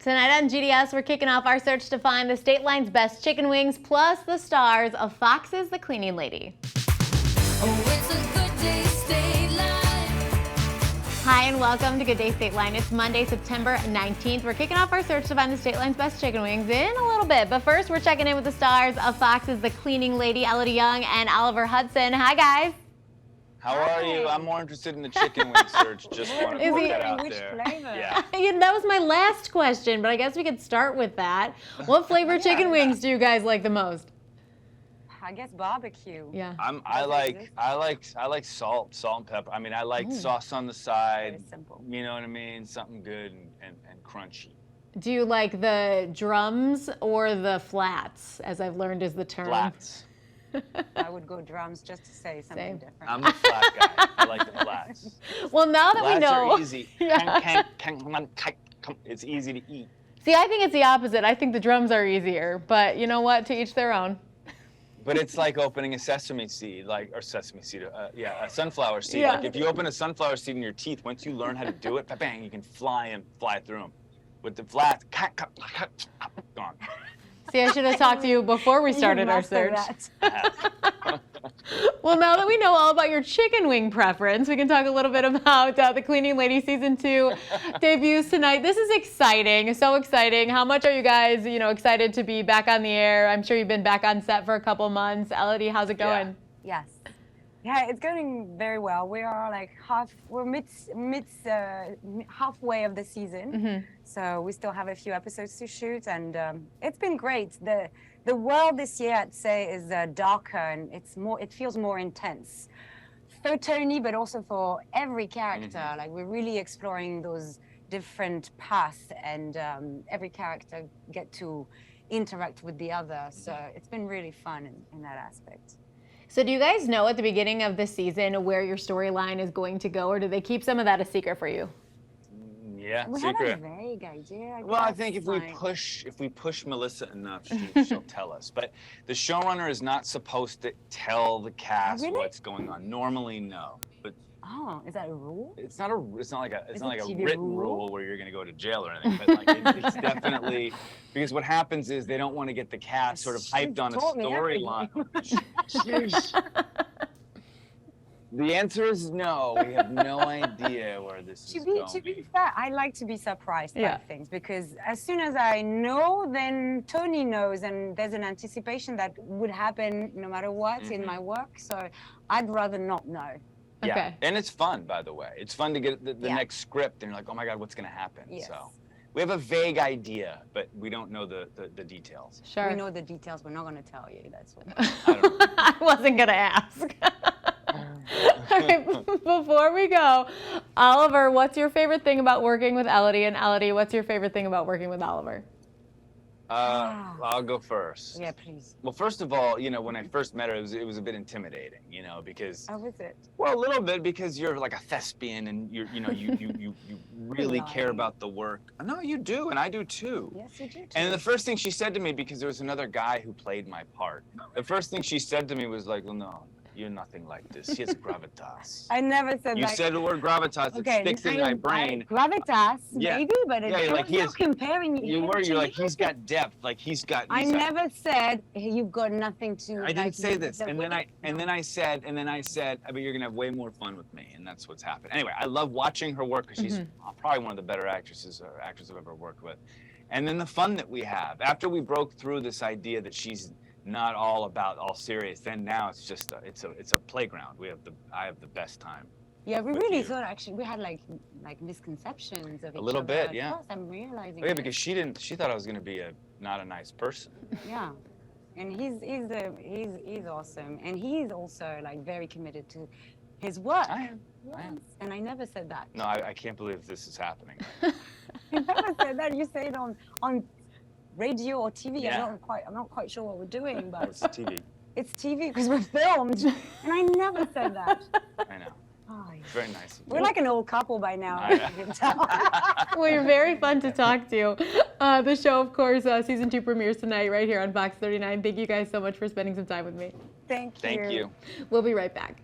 Tonight on GDS, we're kicking off our search to find the state line's best chicken wings, plus the stars of Fox's The Cleaning Lady. Oh, it's a good day, State Line. Hi and welcome to Good Day State Line. It's Monday, September 19th. We're kicking off our search to find the state line's best chicken wings in a little bit. But first, we're checking in with the stars of Fox's The Cleaning Lady, Elodie and Oliver Hudson. Hi, guys. How are you? I'm more interested in the chicken wing search. Just want to put that out there. Flavor? Yeah. That was my last question, but I guess we could start with that. What flavor chicken wings do you guys like the most? I guess barbecue. Yeah. I like salt and pepper. I mean, I like sauce on the side. Very simple. You know what I mean? Something good and crunchy. Do you like the drums or the flats, as I've learned is the term? Flats. I would go drums just to say something different. I'm the flat guy. I like the flats. Well, now that we Flats know. are easy. Yeah. It's easy to eat. See, I think it's the opposite. I think the drums are easier, but you know what? To each their own. But it's like opening a sesame seed, a sunflower seed. Yeah. Like if you open a sunflower seed in your teeth, once you learn how to do it, bang, you can fly through them. With the flats, gone. See, I should have talked to you before we started our search. Well, now that we know all about your chicken wing preference, we can talk a little bit about The Cleaning Lady Season 2 debuts tonight. This is exciting, so exciting. How much are you guys, excited to be back on the air? I'm sure you've been back on set for a couple months. Elodie, how's it going? Yes. Yeah, it's going very well. We are like halfway of the season. Mm-hmm. So we still have a few episodes to shoot, and it's been great. The world this year, I'd say, is darker and it feels more intense. For Tony, but also for every character. Mm-hmm. Like we're really exploring those different paths, and every character get to interact with the other. So it's been really fun in that aspect. So do you guys know at the beginning of the season where your storyline is going to go, or do they keep some of that a secret for you? Yeah, We secret. have a vague idea. Well, I guess, think if like- we push Melissa enough, she'll tell us. But the showrunner is not supposed to tell the cast really? what's going on. Normally, no. But Oh, is that a rule? it's not like a Is not like it a TV written rule? rule where you're going to go to jail or anything. But like it's definitely because what happens is they don't want to get the cast sort of hyped on a Taught me storyline. The answer is no. We have no idea where this is going. To be fair, I like to be surprised Yeah. by things, because as soon as I know, then Tony knows, and there's an anticipation that would happen no matter what in my work. So I'd rather not know. Yeah, Okay. and it's fun, by the way. It's fun to get the Yeah. next script, and you're like, oh my God, what's going to happen? Yes. So we have a vague idea, but we don't know the details. Sure. We know the details. We're not going to tell you. That's what. I don't know. I wasn't going to ask. All right, before we go, Oliver, what's your favorite thing about working with Elodie? And Elodie, what's your favorite thing about working with Oliver? I'll go first. Yeah, please. Well, first of all, when I first met her, it was a bit intimidating, because How is it? well, a little bit because you're like a thespian and you really care Lying. about the work. No, you do, and I do too. Yes, you do. And the first thing she said to me, because there was another guy who played my part, the first thing she said to me was like, well, no, you're nothing like this. He has gravitas. I never said You that. said the word gravitas, it sticks in my brain. Gravitas, Yeah. maybe, but it's you're like, he you're has- comparing. You're like, he's got depth, like he's got. I he's got- never said, hey, you've got nothing to. I didn't say this, the and then way- I said, but you're gonna have way more fun with me, and that's what's happened. Anyway, I love watching her work because she's probably one of the better actresses I've ever worked with, and then the fun that we have after we broke through this idea that she's not all serious. Then now it's just it's a playground. I have the best time. Yeah, we with really you. thought actually we had like misconceptions of each little other bit, at yeah. first. I'm realizing. Oh, yeah, it. because she thought I was gonna be not a nice person. Yeah, and he's awesome, and he's also like very committed to his work. I am. Yes, and I never said that. No, I can't believe this is happening. You never said that. You say it on radio or TV. Yeah. I'm not quite sure what we're doing, but It's TV. it's TV because we're filmed, and I never said that. I know. Oh, yeah. Very nice. of We're you. like an old couple by now. I know. You can tell. Well, you're very fun to talk to. The show, of course, season 2 premieres tonight right here on Fox 39. Thank you guys so much for spending some time with me. Thank you. Thank you. We'll be right back.